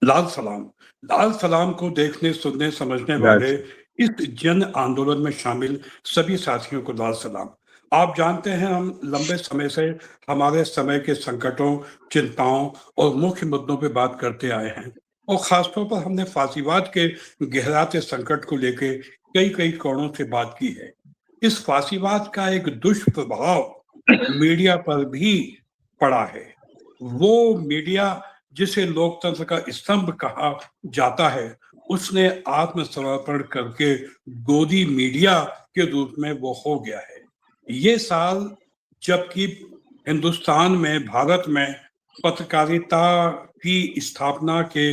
लाल सलाम। लाल सलाम को देखने, सुनने, समझने वाले राज इस जन आंदोलन में शामिल सभी साथियों को लाल सलाम। आप जानते हैं, हम लंबे समय से हमारे समय के संकटों, चिंताओं और मुख्य मुद्दों पे बात करते आए हैं और खासतौर पर हमने फांसीवाद के गहराते संकट को लेके कई कोणों से बात की है। इस फांसीवाद का एक दुष्प्रभाव मीडिया पर भी पड़ा है। वो मीडिया जिसे लोकतंत्र का स्तंभ कहा जाता है, उसने आत्मसमर्पण करके गोदी मीडिया के रूप में वो हो गया है। ये साल जबकि हिंदुस्तान में, भारत में पत्रकारिता की स्थापना के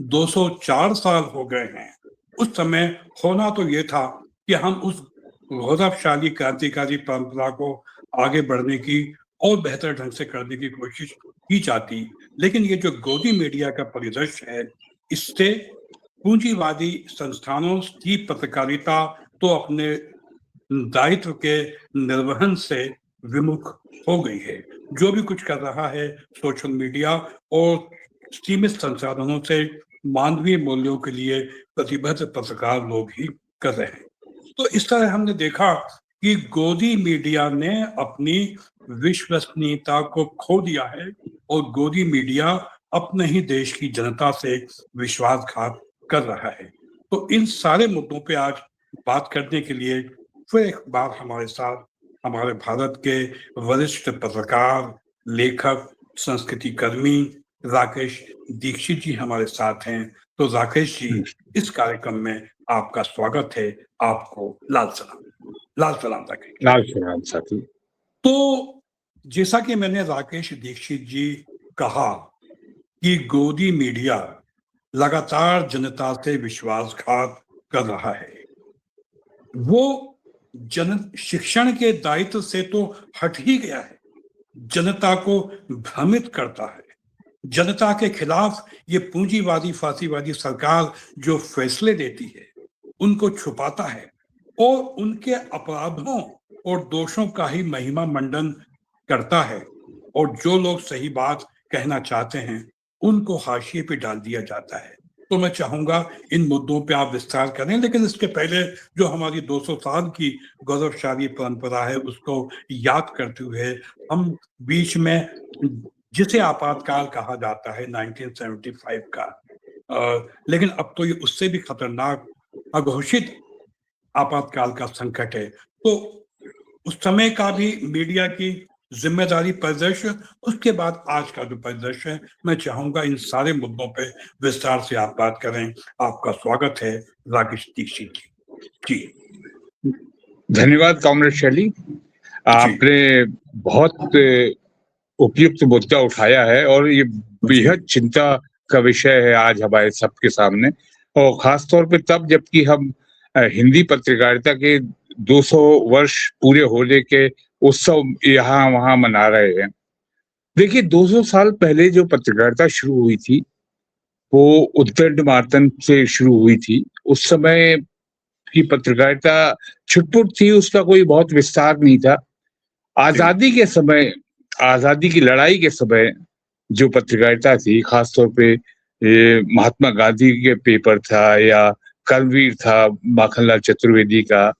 204 साल हो गए हैं, उस समय होना तो ये था कि हम उस गौरवशाली क्रांतिकारी परंपरा को आगे बढ़ने की और बेहतर ढंग से करने की कोशिश की जाती। लेकिन ये जो गोदी मीडिया का परिदृश्य है, इससे पूंजीवादी संस्थानों की पत्रकारिता तो अपने दायित्व के निर्वहन से विमुख हो गई है। जो भी कुछ कर रहा है, सोशल मीडिया और सीमित संसाधनों से मानवीय मूल्यों के लिए प्रतिबद्ध पत्रकार लोग ही कर रहे हैं। तो इस तरह हमने देखा कि गोदी मीडिया ने अपनी विश्वसनीयता को खो दिया है और गोदी मीडिया अपने ही देश की जनता से विश्वासघात कर रहा है। तो इन सारे मुद्दों पे आज बात करने के लिए फिर एक बार हमारे साथ हमारे भारत के वरिष्ठ पत्रकार, लेखक, संस्कृति कर्मी राकेश दीक्षित जी हमारे साथ हैं। तो राकेश जी, इस कार्यक्रम में आपका स्वागत है। आपको लाल सलाम। लाल सलाम राकेश। लाल सलाम साथी। तो जैसा कि मैंने राकेश दीक्षित जी कहा कि गोदी मीडिया लगातार जनता से विश्वासघात कर रहा है, वो जन शिक्षण के दायित्व से तो हट ही गया है, जनता को भ्रमित करता है। जनता के खिलाफ ये पूंजीवादी फांसीवादी सरकार जो फैसले देती है, उनको छुपाता है और उनके अपराधों और दोषों का ही महिमा मंडन करता है। और जो लोग सही बात कहना चाहते हैं, उनको हाशिए पे डाल दिया जाता है। तो मैं चाहूंगा इन मुद्दों पे आप विस्तार करें, लेकिन इसके पहले जो हमारी 200 साल की गौरवशाली परंपरा है, उसको याद करते हुए हम बीच में जिसे आपातकाल कहा जाता है 1975 का, लेकिन अब तो ये उससे भी खतरनाक अघोषित आपातकाल का संकट है। तो उस समय का भी मीडिया की जिम्मेदारी परिदृश्य, उसके बाद आज का जो परिदृश्य है, मैं चाहूंगा इन सारे मुद्दों पे विस्तार से आप बात करें। आपका स्वागत है राकेश दीक्षित जी। धन्यवाद कॉमरेड शैली। आपने बहुत उपयुक्त मुद्दा उठाया है और ये बेहद चिंता का विषय है आज हमारे सबके सामने, और खास तौर पे तब जबकि हम हिंदी पत्रकारिता के 200 वर्ष पूरे होने के उत्सव यहाँ वहाँ मना रहे हैं। देखिए, 200 साल पहले जो पत्रकारिता शुरू हुई थी वो उद्दंडमार्तन से शुरू हुई थी। उस समय की पत्रकारिता छुटपुट थी, उसका कोई बहुत विस्तार नहीं था। आजादी के समय, आजादी की लड़ाई के समय जो पत्रकारिता थी, खासतौर पे महात्मा गांधी के पेपर था, या कर्मवीर था माखनलाल चतुर्वेदी का,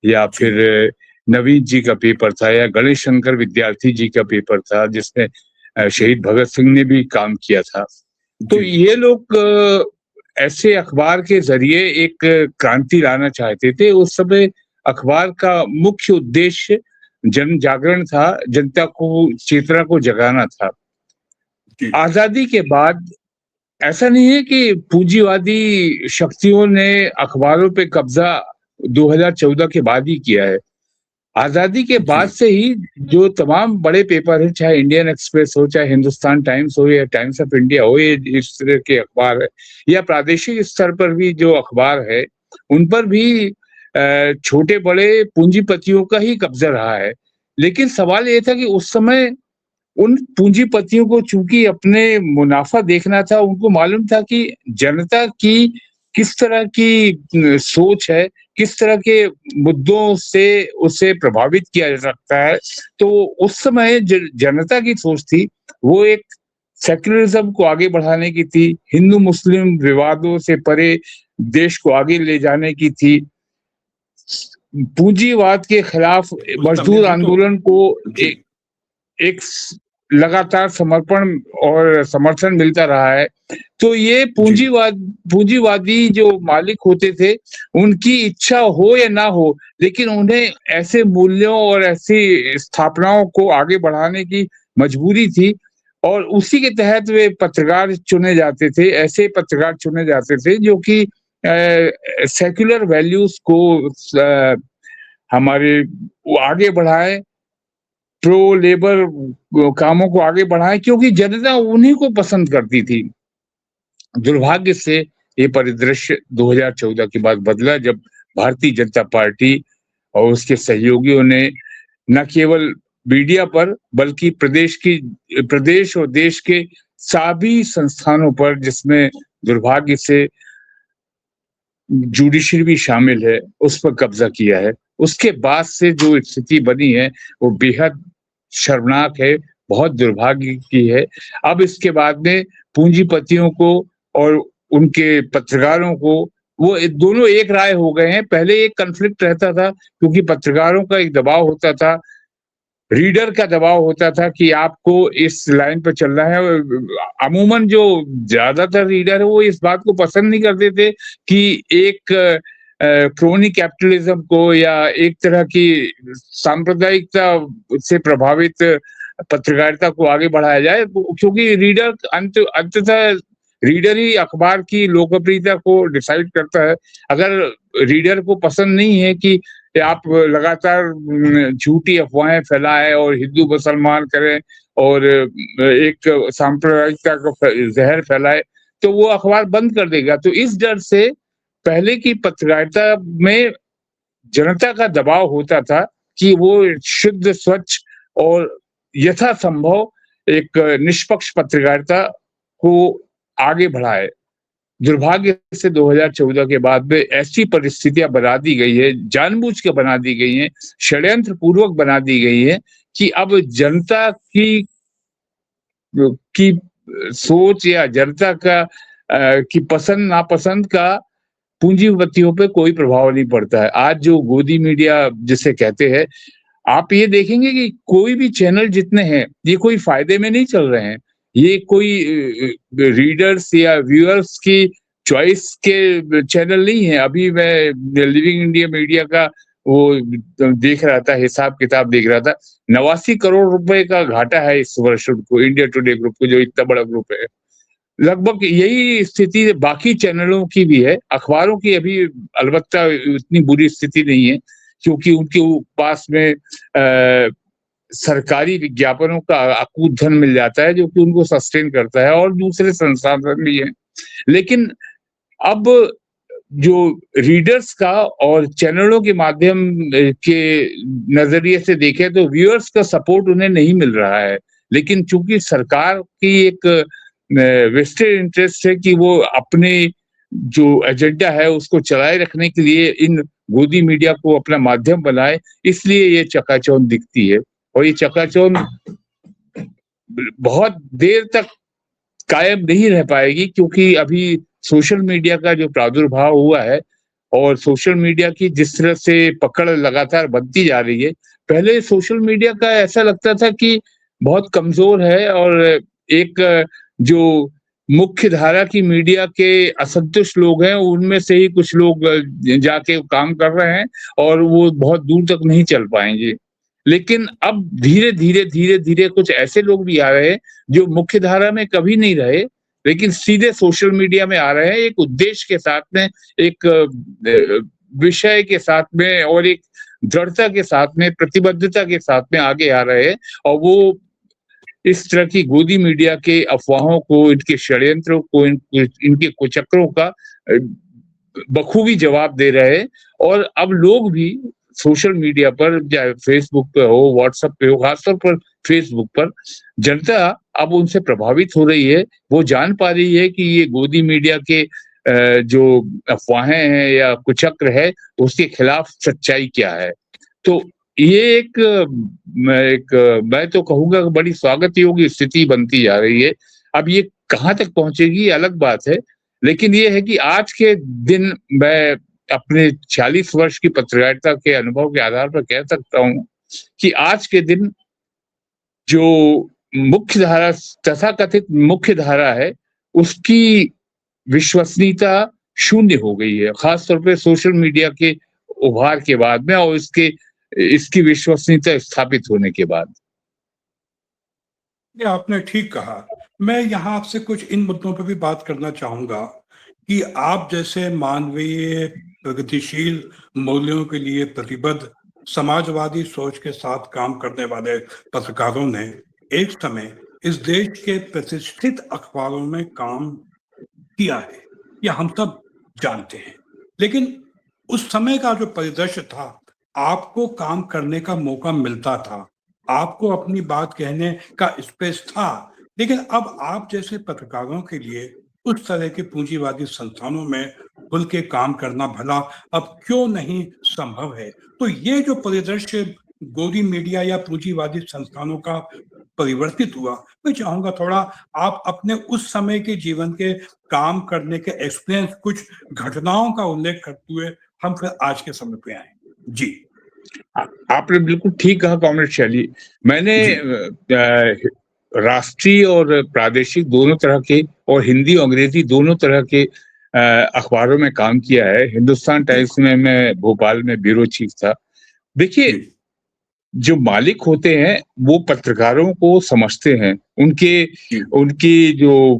या फिर नवीन जी का पेपर था, या गणेश शंकर विद्यार्थी जी का पेपर था जिसमें शहीद भगत सिंह ने भी काम किया था। तो ये लोग ऐसे अखबार के जरिए एक क्रांति लाना चाहते थे। उस समय अखबार का मुख्य उद्देश्य जन जागरण था, जनता को चेतना को जगाना था। आजादी के बाद ऐसा नहीं है कि पूंजीवादी शक्तियों ने अखबारों पे कब्जा 2014 के बाद ही किया है। आजादी के बाद से ही जो तमाम बड़े पेपर हैं, चाहे इंडियन एक्सप्रेस हो, चाहे हिंदुस्तान टाइम्स हो, या टाइम्स ऑफ इंडिया हो, ये इस तरह के अखबार है, या प्रादेशिक स्तर पर भी जो अखबार है, उन पर भी छोटे बड़े पूंजीपतियों का ही कब्जा रहा है। लेकिन सवाल ये था कि उस समय उन पूंजीपतियों को चूंकि अपने मुनाफा देखना था, उनको मालूम था कि जनता की किस तरह की सोच है, किस तरह के मुद्दों से उसे प्रभावित किया जा सकता है। तो उस समय जनता की सोच थी वो एक सेक्युलरिज्म को आगे बढ़ाने की थी, हिंदू मुस्लिम विवादों से परे देश को आगे ले जाने की थी, पूंजीवाद के खिलाफ मजदूर आंदोलन को एक लगातार समर्पण और समर्थन मिलता रहा है। तो ये पूंजीवादी जो मालिक होते थे, उनकी इच्छा हो या ना हो, लेकिन उन्हें ऐसे मूल्यों और ऐसी स्थापनाओं को आगे बढ़ाने की मजबूरी थी और उसी के तहत वे पत्रकार चुने जाते थे, ऐसे पत्रकार चुने जाते थे जो कि सेक्युलर वैल्यूज को हमारे आगे बढ़ाए, प्रो लेबर कामों को आगे बढ़ाए, क्योंकि जनता उन्हीं को पसंद करती थी। दुर्भाग्य से ये परिदृश्य 2014 के बाद बदला, जब भारतीय जनता पार्टी और उसके सहयोगियों ने न केवल मीडिया पर बल्कि प्रदेश और देश के सभी संस्थानों पर, जिसमें दुर्भाग्य से जुडिशरी भी शामिल है, उस पर कब्जा किया है। उसके बाद से जो स्थिति बनी है वो बेहद शर्मनाक है, बहुत दुर्भाग्य की है। अब इसके बाद में पूंजीपतियों को और उनके पत्रकारों को, वो दोनों एक राय हो गए हैं। पहले एक कॉन्फ्लिक्ट रहता था क्योंकि पत्रकारों का एक दबाव होता था, रीडर का दबाव होता था कि आपको इस लाइन पर चलना है। अमूमन जो ज्यादातर रीडर है वो इस बात को पसंद नहीं करते थे कि एक क्रोनी कैपिटलिज्म को या एक तरह की सांप्रदायिकता से प्रभावित पत्रकारिता को आगे बढ़ाया जाए, क्योंकि रीडर अंततः रीडर ही अखबार की लोकप्रियता को डिसाइड करता है। अगर रीडर को पसंद नहीं है कि आप लगातार झूठी अफवाहें फैलाएं और हिंदू मुसलमान करें और एक सांप्रदायिकता का जहर फैलाए, तो वो अखबार बंद कर देगा। तो इस डर से पहले की पत्रकारिता में जनता का दबाव होता था कि वो शुद्ध, स्वच्छ और यथासंभव एक निष्पक्ष पत्रकारिता को आगे बढ़ाए। दुर्भाग्य से 2014 के बाद में ऐसी परिस्थितियां बना दी गई है, जानबूझ के बना दी गई हैं, षड्यंत्र पूर्वक बना दी गई है कि अब जनता की सोच या जनता का की पसंद नापसंद का पूंजीपतियों पे कोई प्रभाव नहीं पड़ता है। आज जो गोदी मीडिया जिसे कहते हैं, आप ये देखेंगे कि कोई भी चैनल जितने हैं, ये कोई फायदे में नहीं चल रहे हैं। ये कोई रीडर्स या व्यूअर्स की चॉइस के चैनल नहीं है। अभी मैं लिविंग इंडिया मीडिया का वो देख रहा था, हिसाब किताब देख रहा था, 89 करोड़ रुपए का घाटा है इस वर्ष उनको, इंडिया टुडे ग्रुप को, जो इतना बड़ा ग्रुप है। लगभग यही स्थिति बाकी चैनलों की भी है। अखबारों की अभी अलबत्ता इतनी बुरी स्थिति नहीं है, क्योंकि उनके पास में सरकारी विज्ञापनों का अकूत धन मिल जाता है जो कि उनको सस्टेन करता है, और दूसरे संसाधन भी है। लेकिन अब जो रीडर्स का और चैनलों के माध्यम के नजरिए से देखें तो व्यूअर्स का सपोर्ट उन्हें नहीं मिल रहा है। लेकिन चूंकि सरकार की एक वेस्टेड इंटरेस्ट है कि वो अपने जो एजेंडा है उसको चलाए रखने के लिए इन गोदी मीडिया को अपना माध्यम बनाए, इसलिए ये चकाचौंध दिखती है। और ये चकाचौंध बहुत देर तक कायम नहीं रह पाएगी, क्योंकि अभी सोशल मीडिया का जो प्रादुर्भाव हुआ है और सोशल मीडिया की जिस तरह से पकड़ लगातार बनती जा रही है, पहले सोशल मीडिया का ऐसा लगता था कि बहुत कमजोर है और एक जो मुख्य धारा की मीडिया के असंतुष्ट लोग हैं उनमें से ही कुछ लोग जाके काम कर रहे हैं और वो बहुत दूर तक नहीं चल पाएंगे। लेकिन अब धीरे धीरे कुछ ऐसे लोग भी आ रहे हैं जो मुख्य धारा में कभी नहीं रहे, लेकिन सीधे सोशल मीडिया में आ रहे हैं, एक उद्देश्य के साथ में, एक विषय के साथ में और एक दृढ़ता के साथ में, प्रतिबद्धता के साथ में आगे आ रहे हैं। और वो इस तरह की गोदी मीडिया के अफवाहों को, इनके षड्यंत्रों को, इनके कुचक्रों का बखूबी जवाब दे रहे हैं। और अब लोग भी सोशल मीडिया पर, चाहे फेसबुक पे हो, व्हाट्सएप पे हो, खासतौर पर फेसबुक पर, जनता अब उनसे प्रभावित हो रही है। वो जान पा रही है कि ये गोदी मीडिया के जो अफवाहें हैं या कुचक्र है, उसके खिलाफ सच्चाई क्या है। तो ये एक मैं तो कहूंगा बड़ी स्वागत योग्य स्थिति बनती जा रही है। अब ये कहाँ तक पहुंचेगी ये अलग बात है, लेकिन ये है कि आज के दिन मैं अपने 40 वर्ष की पत्रकारिता के अनुभव के आधार पर कह सकता हूँ कि आज के दिन जो मुख्य धारा, तथाकथित मुख्य धारा है, उसकी विश्वसनीयता शून्य हो गई है, खासतौर पे सोशल मीडिया के उभार के बाद में और इसकी विश्वसनीयता स्थापित होने के बाद। ये आपने ठीक कहा। मैं यहाँ आपसे कुछ इन मुद्दों पर भी बात करना चाहूंगा कि आप जैसे मानवीय प्रगतिशील मूल्यों के लिए प्रतिबद्ध समाजवादी सोच के साथ काम करने वाले पत्रकारों ने एक समय इस देश के प्रतिष्ठित अखबारों में काम किया है, यह हम सब जानते हैं। लेकिन उस समय का जो परिदृश्य था, आपको काम करने का मौका मिलता था, आपको अपनी बात कहने का स्पेस था, लेकिन अब आप जैसे पत्रकारों के लिए उस तरह के पूंजीवादी संस्थानों में खुल के काम करना भला अब क्यों नहीं संभव है? तो ये जो परिदृश्य गोदी मीडिया या पूंजीवादी संस्थानों का परिवर्तित हुआ, मैं चाहूंगा थोड़ा आप अपने उस समय के जीवन के काम करने के एक्सपीरियंस, कुछ घटनाओं का उल्लेख करते हुए हम फिर आज के समय पे आए। जी। आपने बिल्कुल ठीक कहा कॉमरेड शैली। मैंने राष्ट्रीय और प्रादेशिक दोनों तरह के और हिंदी और अंग्रेजी दोनों तरह के अखबारों में काम किया है। हिंदुस्तान टाइम्स में मैं भोपाल में ब्यूरो चीफ था। देखिए, जो मालिक होते हैं वो पत्रकारों को समझते हैं, उनकी जो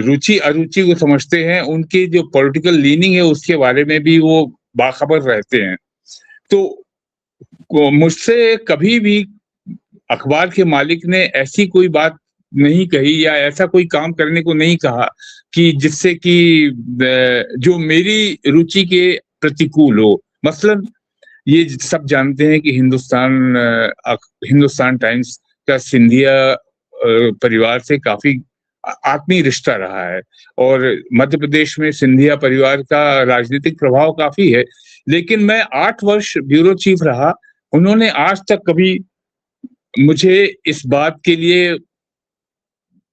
रुचि अरुचि को समझते हैं, उनकी जो पॉलिटिकल लीनिंग है उसके बारे में भी वो बाखबर रहते हैं। तो मुझसे कभी भी अखबार के मालिक ने ऐसी कोई बात नहीं कही या ऐसा कोई काम करने को नहीं कहा कि जिससे कि जो मेरी रुचि के प्रतिकूल हो। मसलन ये सब जानते हैं कि हिंदुस्तान टाइम्स का सिंधिया परिवार से काफी आत्मीय रिश्ता रहा है और मध्य प्रदेश में सिंधिया परिवार का राजनीतिक प्रभाव काफी है। लेकिन मैं 8 वर्ष ब्यूरो चीफ रहा, उन्होंने आज तक कभी मुझे इस बात के लिए,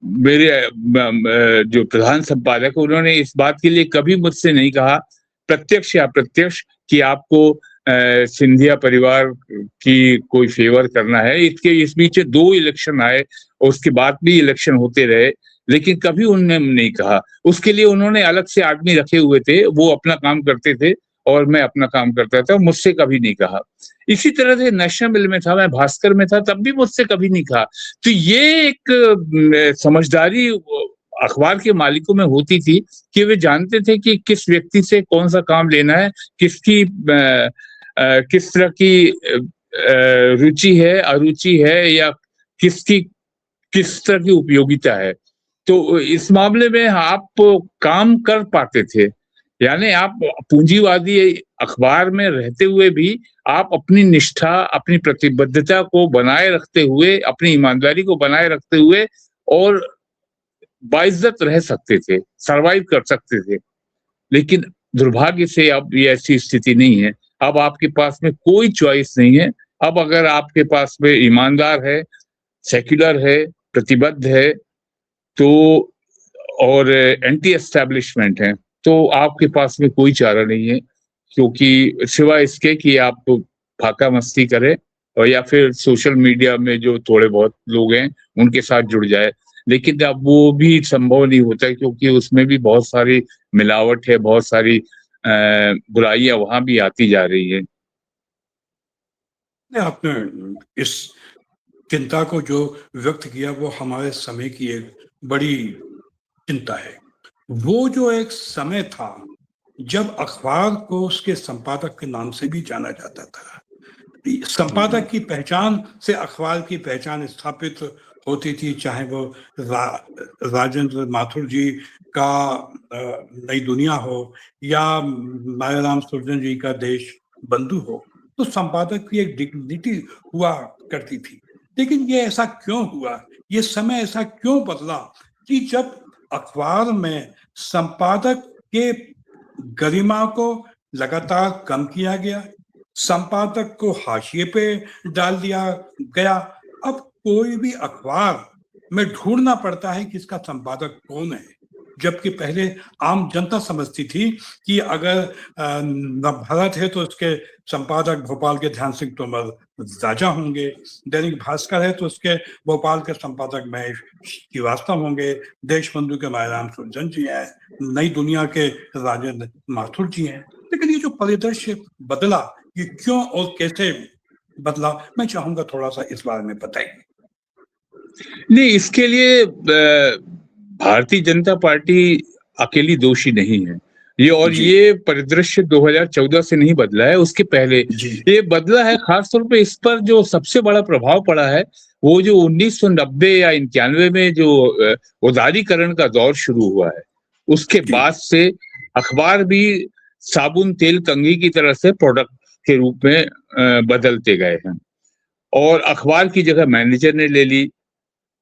मेरे जो प्रधान संपादक उन्होंने इस बात के लिए कभी मुझसे नहीं कहा, प्रत्यक्ष या अप्रत्यक्ष, कि आपको सिंधिया परिवार की कोई फेवर करना है। इस बीच 2 इलेक्शन आए और उसके बाद भी इलेक्शन होते रहे, लेकिन कभी उन्होंने नहीं कहा। उसके लिए उन्होंने अलग से आदमी रखे हुए थे, वो अपना काम करते थे और मैं अपना काम करता था, मुझसे कभी नहीं कहा। इसी तरह से नेशनल मिल में था, मैं भास्कर में था, तब भी मुझसे कभी नहीं कहा। तो ये एक समझदारी अखबार के मालिकों में होती थी कि वे जानते थे कि किस व्यक्ति से कौन सा काम लेना है, किस तरह की रुचि है, अरुचि है, या किस तरह की उपयोगिता है। तो इस मामले में आप काम कर पाते थे, यानी आप पूंजीवादी अखबार में रहते हुए भी आप अपनी निष्ठा, अपनी प्रतिबद्धता को बनाए रखते हुए, अपनी ईमानदारी को बनाए रखते हुए और बाइज्जत रह सकते थे, सरवाइव कर सकते थे। लेकिन दुर्भाग्य से अब ये ऐसी स्थिति नहीं है। अब आपके पास में कोई चॉइस नहीं है। अब अगर आपके पास में ईमानदार है, सेक्युलर है, प्रतिबद्ध है, तो और एंटी एस्टैब्लिशमेंट है, तो आपके पास में कोई चारा नहीं है, क्योंकि सिवाय इसके कि आप फाका मस्ती करें और या फिर सोशल मीडिया में जो थोड़े बहुत लोग हैं उनके साथ जुड़ जाए। लेकिन अब वो भी संभव नहीं होता है, क्योंकि उसमें भी बहुत सारी मिलावट है, बहुत सारी बुराइयां वहां भी आती जा रही है। आपने इस चिंता को जो व्यक्त किया वो हमारे समय की एक बड़ी चिंता है। वो जो एक समय था जब अखबार को उसके संपादक के नाम से भी जाना जाता था। संपादक की पहचान से अखबार की पहचान स्थापित होती थी, चाहे वो राजेंद्र माथुर जी का नई दुनिया हो या मायाराम सुरजन जी का देश बंधु हो। तो संपादक की एक डिग्निटी हुआ करती थी। लेकिन ये ऐसा क्यों हुआ, ये समय ऐसा क्यों बदला कि जब अखबार में संपादक के गरिमा को लगातार कम किया गया, संपादक को हाशिए पे डाल दिया गया। अब कोई भी अखबार में ढूंढना पड़ता है कि इसका संपादक कौन है, जबकि पहले आम जनता समझती थी कि अगर नवभारत है तो उसके संपादक भोपाल के ध्यान सिंह तोमर राजा होंगे, दैनिक भास्कर है तो उसके भोपाल के संपादक महेश श्रीवास्तव होंगे, देशबंधु के मायाराम सुरजन जी हैं, नई दुनिया के राजेंद्र माथुर जी हैं। लेकिन ये जो परिदृश्य बदला, ये क्यों और कैसे बदला, मैं चाहूंगा थोड़ा सा इस बारे में बताइए। नहीं, इसके लिए भारतीय जनता पार्टी अकेली दोषी नहीं है। ये परिदृश्य 2014 से नहीं बदला है, उसके पहले ये बदला है। खासतौर पे इस पर जो सबसे बड़ा प्रभाव पड़ा है वो जो 1990 या 91 में जो उदारीकरण का दौर शुरू हुआ है, उसके बाद से अखबार भी साबुन तेल कंघी की तरह से प्रोडक्ट के रूप में बदलते गए हैं और अखबार की जगह मैनेजर ने ले ली।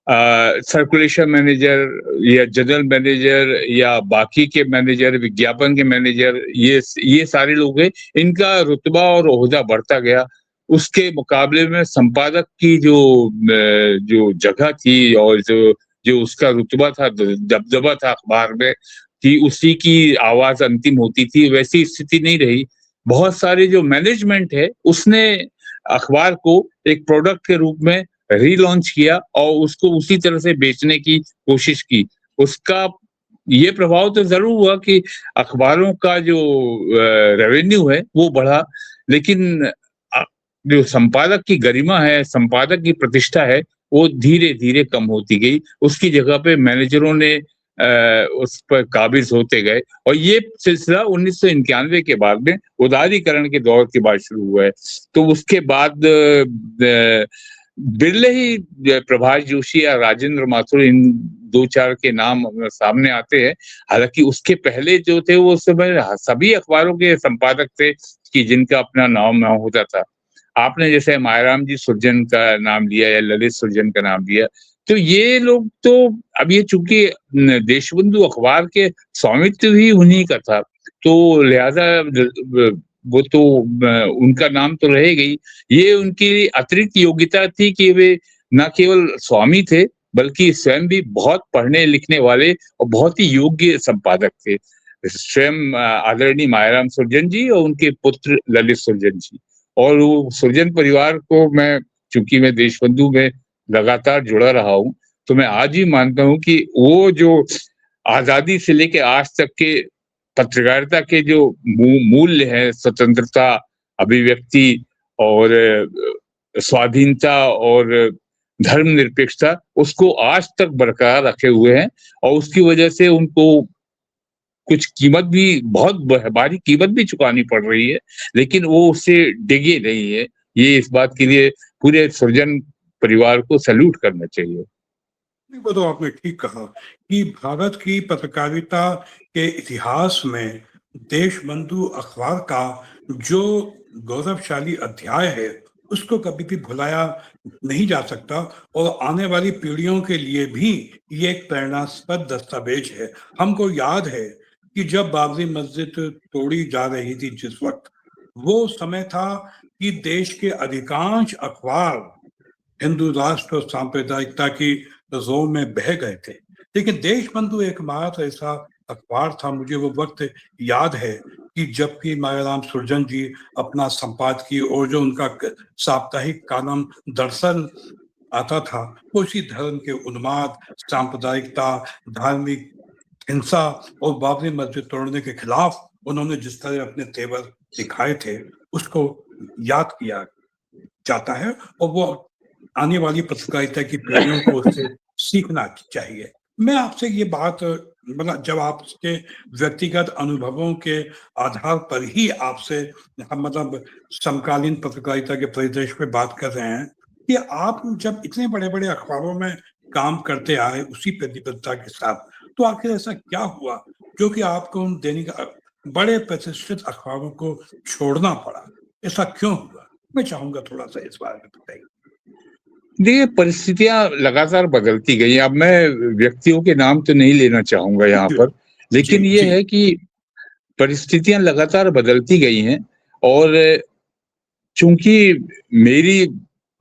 सर्कुलेशन मैनेजर या जनरल मैनेजर या बाकी के मैनेजर, विज्ञापन के मैनेजर, ये सारे लोग हैं, इनका रुतबा और ओहदा बढ़ता गया। उसके मुकाबले में संपादक की जो जगह थी और जो उसका रुतबा था, दबदबा था अखबार में कि उसी की आवाज अंतिम होती थी, वैसी स्थिति नहीं रही। बहुत सारे जो मैनेजमेंट है उसने अखबार को एक प्रोडक्ट के रूप में रीलॉन्च किया और उसको उसी तरह से बेचने की कोशिश की। उसका ये प्रभाव तो जरूर हुआ कि अखबारों का जो रेवेन्यू है वो बढ़ा, लेकिन जो संपादक की गरिमा है, संपादक की प्रतिष्ठा है, वो धीरे धीरे कम होती गई। उसकी जगह पे मैनेजरों ने उस पर काबिज होते गए और ये सिलसिला 1991 के बाद में उदारीकरण के दौर के बाद शुरू हुआ है। तो उसके बाद बिरले ही प्रभाष जोशी या राजेंद्र माथुर, इन दो चार के नाम सामने आते हैं। हालांकि उसके पहले जो थे वो सभी अखबारों के संपादक थे कि जिनका अपना नाम होता था। आपने जैसे मायाराम जी सुरजन का नाम लिया या ललित सुरजन का नाम लिया, तो ये लोग तो अब ये चूंकि देशबंधु अखबार के स्वामित्व ही उन्हीं का था, तो लिहाजा वो तो उनका नाम तो रहेगा ही। ये उनकी अतिरिक्त योग्यता थी कि वे न केवल स्वामी थे बल्कि स्वयं भी बहुत पढ़ने लिखने वाले और बहुत ही योग्य संपादक थे। स्वयं आदरणीय मायाराम सुरजन जी और उनके पुत्र ललित सुरजन जी। और वो सुरजन परिवार को चूंकि मैं देशबंधु में लगातार जुड़ा रहा हूँ, तो मैं आज ही मानता हूँ कि वो जो आजादी से लेके आज तक के पत्रकारिता के जो मूल्य है, स्वतंत्रता, अभिव्यक्ति और स्वाधीनता और धर्मनिरपेक्षता, उसको आज तक बरकरार रखे हुए हैं और उसकी वजह से उनको कुछ कीमत भी, बहुत भारी कीमत भी चुकानी पड़ रही है, लेकिन वो उससे डिगे नहीं है। ये इस बात के लिए पूरे सुरजन परिवार को सैल्यूट करना चाहिए। वो तो आपने ठीक कहा कि भारत की पत्रकारिता के इतिहास में देशबंधु अखबार का जो गौरवशाली अध्याय है उसको कभी भी भुलाया नहीं जा सकता और आने वाली पीढ़ियों के लिए भी ये एक प्रेरणास्पद दस्तावेज है। हमको याद है कि जब बाबरी मस्जिद तोड़ी जा रही थी, जिस वक्त वो समय था कि देश के अधिकांश अखबार हिंदू राष्ट्र और सांप्रदायिकता की जोर में बह गए थे, लेकिन देशबंधु एकमात्र ऐसा अखबार था। मुझे वो वक्त याद है कि जब भी मायाराम सुरजन जी अपना संपादकीय और जो उनका साप्ताहिक कॉलम दरअसल आता था, वो इसी धर्म के उन्माद, सांप्रदायिकता, धार्मिक हिंसा और बाबरी मस्जिद तोड़ने के खिलाफ उन्होंने जिस तरह अपने तेवर दिखाए थे उसको याद किया जाता है और वो आने वाली पत्रकारिता की पीढ़ियों को उससे सीखना चाहिए। मैं आपसे ये बात, मतलब जब आपके व्यक्तिगत अनुभवों के आधार पर ही आपसे हम मतलब समकालीन पत्रकारिता के परिदृश्य पे बात कर रहे हैं कि आप जब इतने बड़े बड़े अखबारों में काम करते आए उसी प्रतिबद्धता के साथ, तो आखिर ऐसा क्या हुआ जो कि आपको उन दैनिक बड़े प्रतिष्ठित अखबारों को छोड़ना पड़ा? ऐसा क्यों हुआ? मैं चाहूंगा थोड़ा सा इस बारे में बताइए। देखिए, परिस्थितियां लगातार बदलती गई। अब मैं व्यक्तियों के नाम तो नहीं लेना चाहूंगा यहाँ पर, लेकिन ये है कि परिस्थितियां लगातार बदलती गई हैं और चूंकि मेरी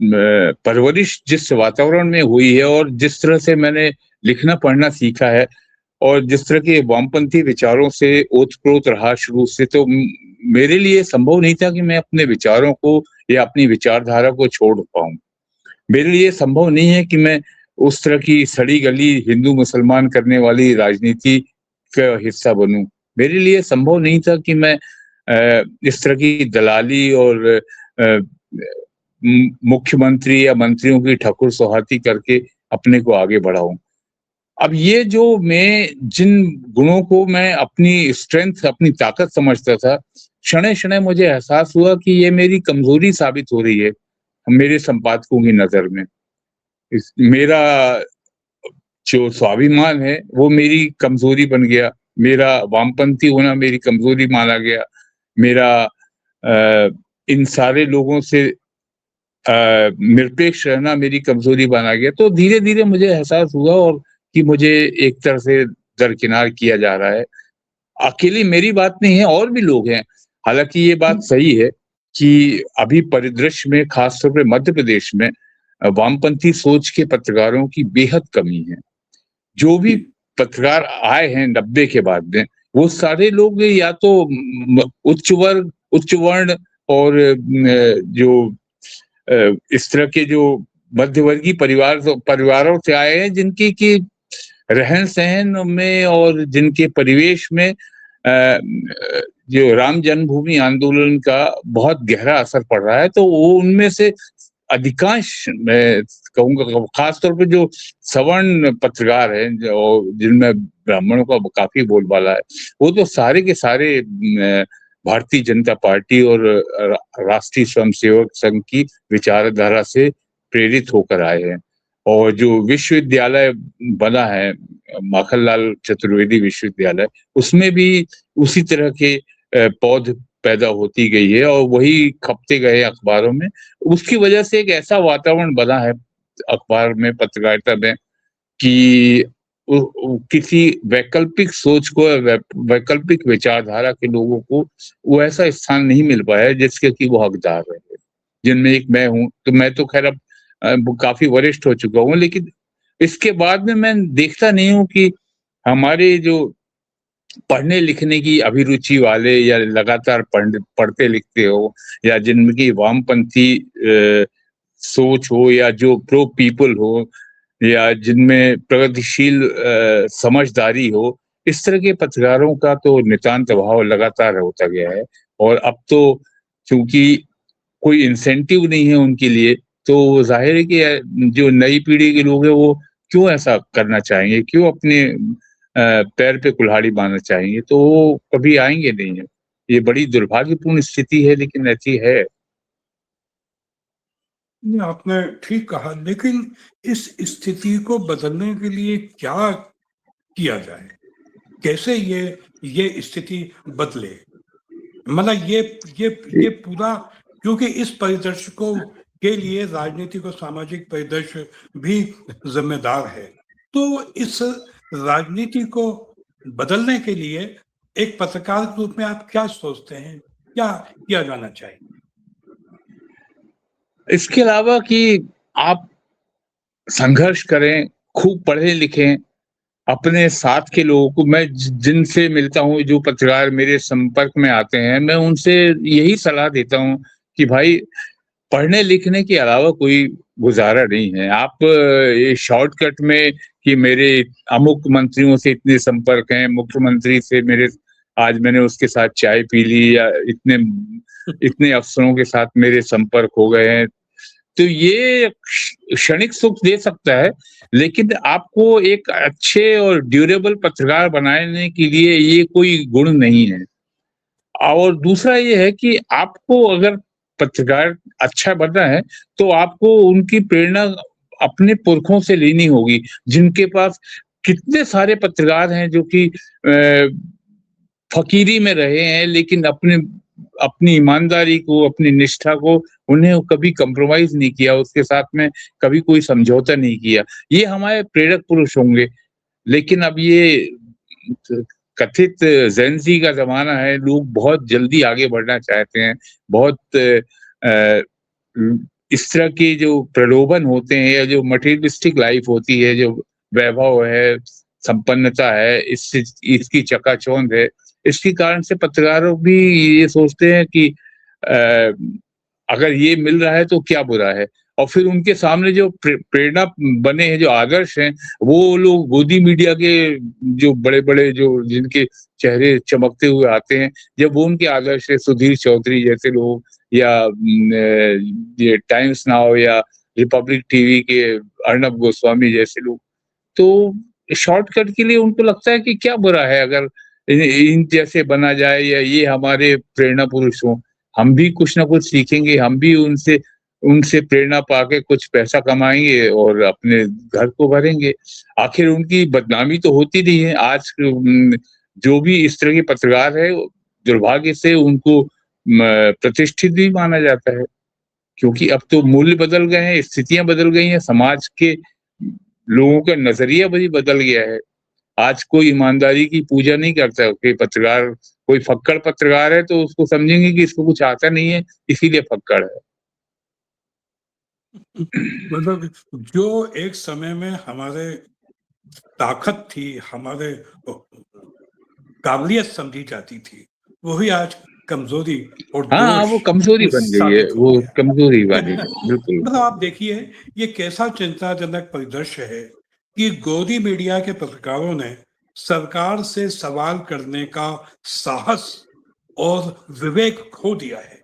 परवरिश जिस वातावरण में हुई है और जिस तरह से मैंने लिखना पढ़ना सीखा है और जिस तरह के वामपंथी विचारों से ओतप्रोत रहा शुरू से, तो मेरे लिए संभव नहीं था कि मैं अपने विचारों को या अपनी विचारधारा को छोड़ पाऊं। मेरे लिए संभव नहीं है कि मैं उस तरह की सड़ी गली हिंदू मुसलमान करने वाली राजनीति का हिस्सा बनूं। मेरे लिए संभव नहीं था कि मैं इस तरह की दलाली और मुख्यमंत्री या मंत्रियों की ठकुर सोहाती करके अपने को आगे बढ़ाऊं। अब ये जो मैं जिन गुणों को मैं अपनी स्ट्रेंथ, अपनी ताकत समझता था, क्षणे-क्षणे मुझे एहसास हुआ कि ये मेरी कमजोरी साबित हो रही है, मेरे संपादकों की नज़र में। मेरा जो स्वाभिमान है, वो मेरी कमजोरी बन गया। मेरा वामपंथी होना मेरी कमजोरी माना गया। मेरा इन सारे लोगों से निरपेक्ष रहना मेरी कमजोरी माना गया। तो धीरे-धीरे मुझे एहसास हुआ और कि मुझे एक तरह से दरकिनार किया जा रहा है। अकेली मेरी बात नहीं है, और भी लोग हैं। हालाँकि ये बात सही है कि अभी परिदृश्य में, खासतौर पे मध्य प्रदेश में वामपंथी सोच के पत्रकारों की बेहद कमी है। जो भी पत्रकार आए हैं 90 के बाद में, वो सारे लोग या तो उच्च वर्ग, उच्च वर्ण और जो इस तरह के जो मध्यवर्गीय परिवारों से आए हैं, जिनकी की रहन-सहन में और जिनके परिवेश में जो राम जन्मभूमि आंदोलन का बहुत गहरा असर पड़ रहा है। तो वो उनमें से अधिकांश, मैं कहूँगा खासतौर पे जो सवर्ण पत्रकार हैं, जो जिनमें ब्राह्मणों का काफी बोलबाला है, वो तो सारे के सारे भारतीय जनता पार्टी और राष्ट्रीय स्वयंसेवक संघ की विचारधारा से प्रेरित होकर आए हैं। और जो विश्वविद्यालय बना है, माखनलाल चतुर्वेदी विश्वविद्यालय, उसमें भी उसी तरह के पौध पैदा होती गई है और वही खपते गए अखबारों में। उसकी वजह से एक ऐसा वातावरण बना है अखबार में, पत्रकारिता में, कि किसी वैकल्पिक सोच को, वैकल्पिक विचारधारा के लोगों को वो ऐसा स्थान नहीं मिल पाया है जिसके कि वो हकदार रहे, जिनमें एक मैं हूँ। तो मैं तो खैर अब काफी वरिष्ठ हो चुका हूँ, लेकिन इसके बाद में मैं देखता नहीं हूँ कि हमारे जो पढ़ने लिखने की अभिरुचि वाले या लगातार पढ़ते लिखते हो, या जिनकी वामपंथी सोच हो, या जो प्रो पीपल हो, या जिनमें प्रगतिशील समझदारी हो, इस तरह के पत्रकारों का तो नितांत अभाव लगातार होता गया है। और अब तो चूंकि कोई इंसेंटिव नहीं है उनके लिए, तो जाहिर है कि जो नई पीढ़ी के लोग हैं वो क्यों ऐसा करना चाहेंगे, क्यों अपने पैर पे कुल्हाड़ी बांधना चाहेंगे, तो वो कभी आएंगे नहीं है। ये बड़ी दुर्भाग्यपूर्ण स्थिति है, लेकिन ऐसी है। नहीं, आपने ठीक कहा, लेकिन इस स्थिति को बदलने के लिए क्या किया जाए? कैसे ये स्थिति बदले? मतलब ये पूरा, क्योंकि इस परिदृश्य को के लिए राजनीतिक और सामाजिक परिदृश्य भी जिम्मेदार है। तो इस राजनीति को बदलने के लिए एक पत्रकार के रूप में आप क्या सोचते हैं? क्या किया जाना चाहिए? इसके अलावा कि आप संघर्ष करें, खूब पढ़ें लिखें, अपने साथ के लोगों को, मैं जिनसे मिलता हूँ, जो पत्रकार मेरे संपर्क में आते हैं, मैं उनसे यही सलाह देता हूँ कि भाई, पढ़ने लिखने के अलावा कोई गुजारा नहीं है। आप ये शॉर्टकट में कि मेरे अमुक मंत्रियों से इतने संपर्क हैं, मुख्यमंत्री से मेरे, आज मैंने उसके साथ चाय पी ली, या इतने इतने अफसरों के साथ मेरे संपर्क हो गए हैं, तो ये क्षणिक सुख दे सकता है, लेकिन आपको एक अच्छे और ड्यूरेबल पत्रकार बनाने के लिए ये कोई गुण नहीं है। और दूसरा ये है कि आपको अगर पत्रकार अच्छा बनना है, तो आपको उनकी प्रेरणा अपने पुरखों से लेनी होगी, जिनके पास कितने सारे पत्रकार हैं जो कि फकीरी में रहे हैं, लेकिन अपनी ईमानदारी को, अपनी निष्ठा को, उन्हें कभी कॉम्प्रोमाइज नहीं किया, उसके साथ में कभी कोई समझौता नहीं किया। ये हमारे प्रेरक पुरुष होंगे। लेकिन अब ये कथित ज़ेन ज़ी का ज़माना है, लोग बहुत जल्दी आगे बढ़ना चाहते हैं, बहुत इस तरह के जो प्रलोभन होते हैं या जो मटेरियलिस्टिक लाइफ होती है, जो वैभव है, संपन्नता है, इससे इसकी चकाचौंध है, इसके कारण से पत्रकारों भी ये सोचते हैं कि अगर ये मिल रहा है तो क्या बुरा है। और फिर उनके सामने जो प्रेरणा बने हैं, जो आदर्श हैं, वो लोग गोदी मीडिया के जो बड़े-बड़े जो जिनके चेहरे चमकते हुए आते हैं, जब वो उनके आदर्श है, सुधीर चौधरी जैसे लोग या ये टाइम्स नाउ या रिपब्लिक टीवी के अर्नब गोस्वामी जैसे लोग, तो शॉर्टकट के लिए उनको लगता है कि क्या बुरा है अगर इन जैसे बना जाए या ये हमारे प्रेरणा पुरुष हों। हम भी कुछ ना कुछ सीखेंगे, हम भी उनसे उनसे प्रेरणा पाके कुछ पैसा कमाएँगे और अपने घर को भरेंगे। आखिर उनकी बदनामी तो होती नहीं है। आज जो भी इस तरह के पत्रकार है, दुर्भाग्य से उनको प्रतिष्ठित भी माना जाता है। क्योंकि अब तो मूल्य बदल गए हैं, स्थितियाँ बदल गई हैं, समाज के लोगों का नज़रिया भी बदल गया है। आज कोई ईमानदारी की पूजा नहीं करता कि पत्रकार, कोई फक्कड़ पत्रकार है तो उसको समझेंगे कि इसको कुछ आता नहीं है, इसीलिए फक्कड़ है। मतलब जो एक समय में हमारे ताकत थी, हमारे काबिलियत समझी जाती थी, वही आज कमजोरी और हाँ, दोष वो कमज़ोरी बन गई है, साबित हो वो गया। कमज़ोरी वाली है, बिल्कुल। मतलब आप देखिए, ये कैसा चिंताजनक परिदृश्य है कि गोदी मीडिया के पत्रकारों ने सरकार से सवाल करने का साहस और विवेक खो दिया है।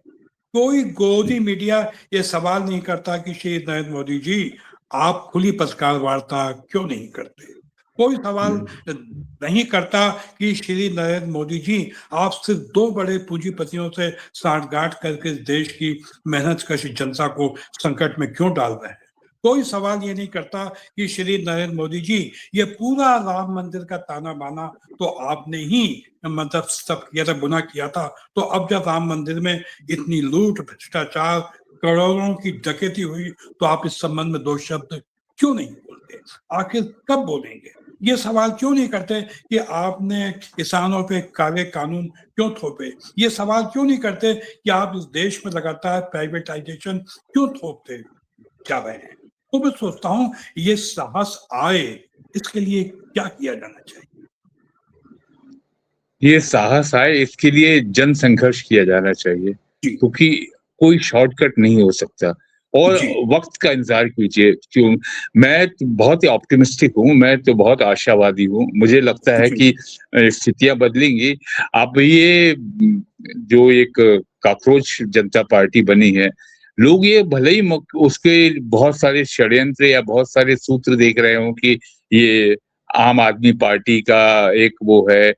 कोई गोदी मीडिया ये सवाल नहीं करता कि श्री नरेंद्र मोदी जी, आप खुली पत्रकार वार्ता क्यों नहीं करते। कोई सवाल नहीं करता कि श्री नरेंद्र मोदी जी, आप सिर्फ दो बड़े पूंजीपतियों से सांठगांठ करके देश की मेहनतकश जनता को संकट में क्यों डाल रहे हैं। कोई सवाल ये नहीं करता कि श्री नरेंद्र मोदी जी, ये पूरा राम मंदिर का ताना बाना तो आपने ही मतलब सब किया था, गुनाह किया था, तो अब जब राम मंदिर में इतनी लूट, भ्रष्टाचार, करोड़ों की डकैती हुई, तो आप इस संबंध में दो शब्द क्यों नहीं बोलते। आखिर कब बोलेंगे। ये सवाल क्यों नहीं करते कि आपने किसानों पे काले कानून क्यों थोपे। ये सवाल क्यों नहीं करते कि आप इस देश में लगातार प्राइवेटाइजेशन क्यों थोपते जा रहे हैं। तो मैं सोचता हूं ये साहस आए, इसके लिए क्या किया जाना चाहिए। ये साहस आए, इसके लिए जन संघर्ष किया जाना चाहिए, जी क्योंकि कोई शॉर्टकट नहीं हो सकता। और जी वक्त का इंतजार कीजिए। क्यों, मैं तो बहुत ही ऑप्टिमिस्टिक हूँ, मैं तो बहुत आशावादी हूँ। मुझे लगता है जी कि स्थितियां बदलेंगी। अब ये जो एक कॉकरोच जनता पार्टी बनी है, लोग ये भले ही उसके बहुत सारे षड्यंत्र या बहुत सारे सूत्र देख रहे हों कि ये आम आदमी पार्टी का एक वो है,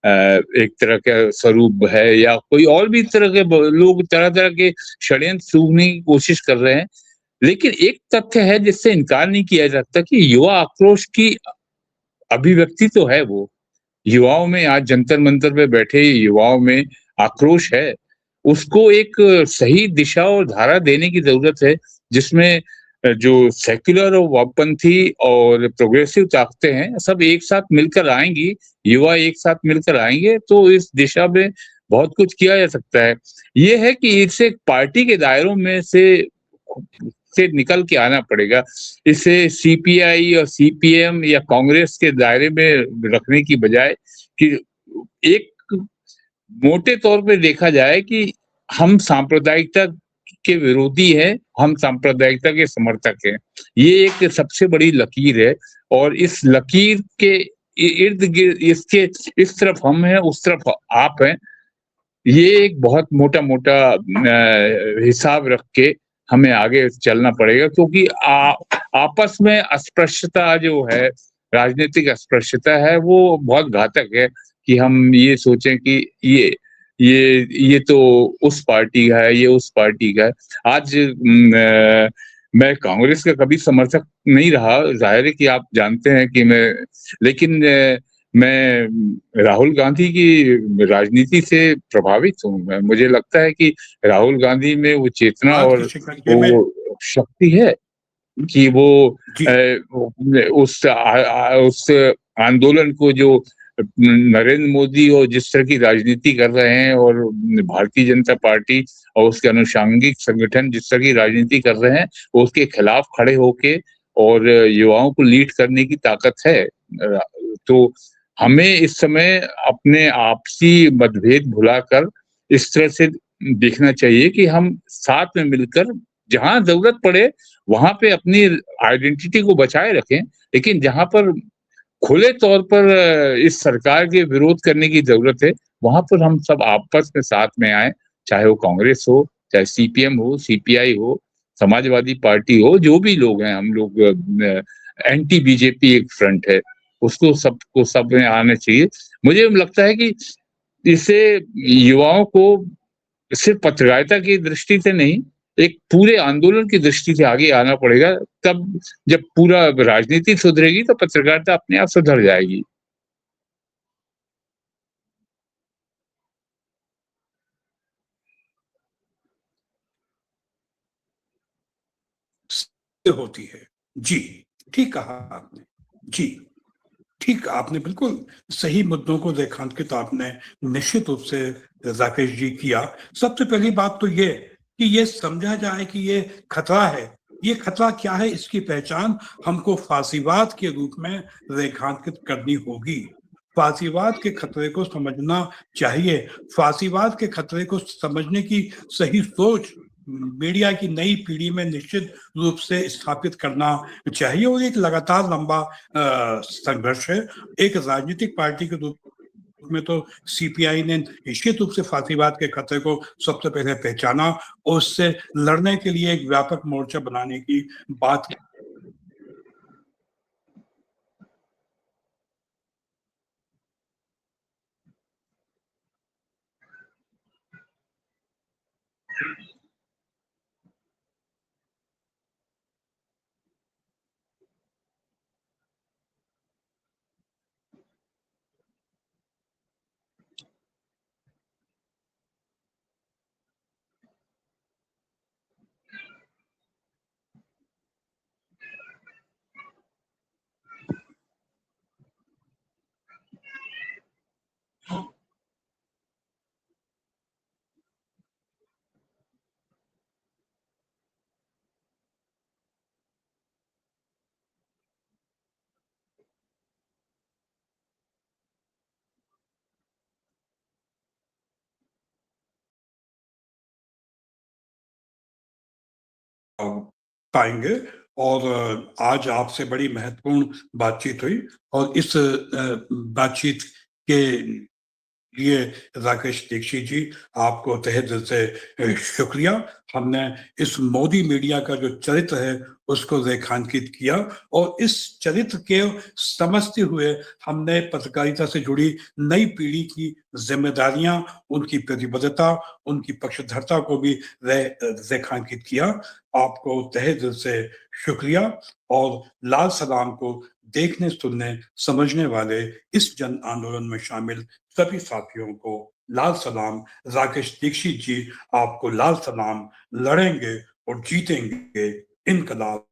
एक तरह का स्वरूप है, या कोई और भी तरह के लोग तरह-तरह के षड्यंत्र सूंघने की कोशिश कर रहे हैं। लेकिन एक तथ्य है जिससे इनकार नहीं किया जा सकता कि युवा आक्रोश की अभिव्यक्ति तो है वो। युवाओं में, आज जंतर-मंतर पे बैठे युवाओं में आक्रोश है। उसको एक सही दिशा और धारा देने की ज़रूरत है, जिसमें जो सेक्युलर और वामपंथी और प्रोग्रेसिव ताकतें हैं, सब एक साथ मिलकर आएँगी, युवा एक साथ मिलकर आएँगे, तो इस दिशा में बहुत कुछ किया जा सकता है। ये है कि इसे पार्टी के दायरों में से निकल के आना पड़ेगा। इसे सीपीआई और सीपीएम या कांग्रेस के दायरे में रखने की बजाय कि एक मोटे तौर पे देखा जाए कि हम सांप्रदायिकता के विरोधी हैं, हम सांप्रदायिकता के समर्थक हैं। ये एक सबसे बड़ी लकीर है और इस लकीर के इर्द-गिर्द इसके इस तरफ हम हैं, उस तरफ आप हैं। ये एक बहुत मोटा-मोटा हिसाब रख के हमें आगे चलना पड़ेगा, क्योंकि आपस में अस्पृश्यता जो है, राजनीतिक अस्पृश्यता है, वो बहुत घातक है कि हम ये सोचें कि ये तो उस पार्टी का है, ये उस पार्टी का है। आज मैं कांग्रेस का कभी समर्थक नहीं रहा, ज़ाहिर है कि आप जानते हैं कि लेकिन मैं राहुल गांधी की राजनीति से प्रभावित हूँ। मुझे लगता है कि राहुल गांधी में वो चेतना बात और की शिकंजे में वो शक्ति है कि वो जी उस आंदोलन को जो नरेंद्र मोदी और जिस तरह की राजनीति कर रहे हैं और भारतीय जनता पार्टी और उसके अनुषांगिक संगठन जिस तरह की राजनीति कर रहे हैं, उसके खिलाफ खड़े होके और युवाओं को लीड करने की ताकत है। तो हमें इस समय अपने आपसी मतभेद भुलाकर इस तरह से देखना चाहिए कि हम साथ में मिलकर जहां जरूरत पड़े वहां पे अपनी आइडेंटिटी को बचाए रखें, लेकिन जहां पर खुले तौर पर इस सरकार के विरोध करने की जरूरत है, वहां पर हम सब आपस में साथ में आए, चाहे वो कांग्रेस हो, चाहे सीपीएम हो, सीपीआई हो, समाजवादी पार्टी हो, जो भी लोग हैं, हम लोग एंटी बीजेपी एक फ्रंट है, उसको सबको सब में आना चाहिए। मुझे लगता है कि इससे युवाओं को सिर्फ पत्रकारिता की दृष्टि से नहीं, एक पूरे आंदोलन की दृष्टि से आगे आना पड़ेगा। तब जब पूरा राजनीति सुधरेगी तो पत्रकारिता अपने आप सुधर जाएगी। होती है। जी, ठीक कहा आपने। जी, ठीक, आपने बिल्कुल सही मुद्दों को रेखांकित आपने निश्चित रूप से राकेश जी किया। सबसे पहली बात तो ये कि ये समझा जाए कि ये खतरा है। ये खतरा क्या है, इसकी पहचान हमको फासीवाद के रूप में रेखांकित करनी होगी। फासीवाद के खतरे को समझना चाहिए। फासीवाद के खतरे को समझने की सही सोच मीडिया की नई पीढ़ी में निश्चित रूप से स्थापित करना चाहिए और एक लगातार लंबा संघर्ष है। एक राजनीतिक पार्टी के रूप में तो सीपीआई ने निश्चित रूप से फासीवाद के खतरे को सबसे पहले पहचाना और उससे लड़ने के लिए एक व्यापक मोर्चा बनाने की बात पाएंगे। और आज आपसे बड़ी महत्वपूर्ण बातचीत हुई और इस बातचीत के लिए राकेश दीक्षित जी, आपको तहे दिल से शुक्रिया। हमने इस मोदी मीडिया का जो चरित्र है उसको रेखांकित किया और इस चरित्र के समझते हुए हमने पत्रकारिता से जुड़ी नई पीढ़ी की जिम्मेदारियां, उनकी प्रतिबद्धता, उनकी पक्षधरता को भी रेखांकित किया। आपको तहे दिल से शुक्रिया और लाल सलाम को देखने, सुनने, समझने वाले इस जन आंदोलन में शामिल सभी साथियों को लाल सलाम। राकेश दीक्षित जी, आपको लाल सलाम। लड़ेंगे और जीतेंगे, इनकलाब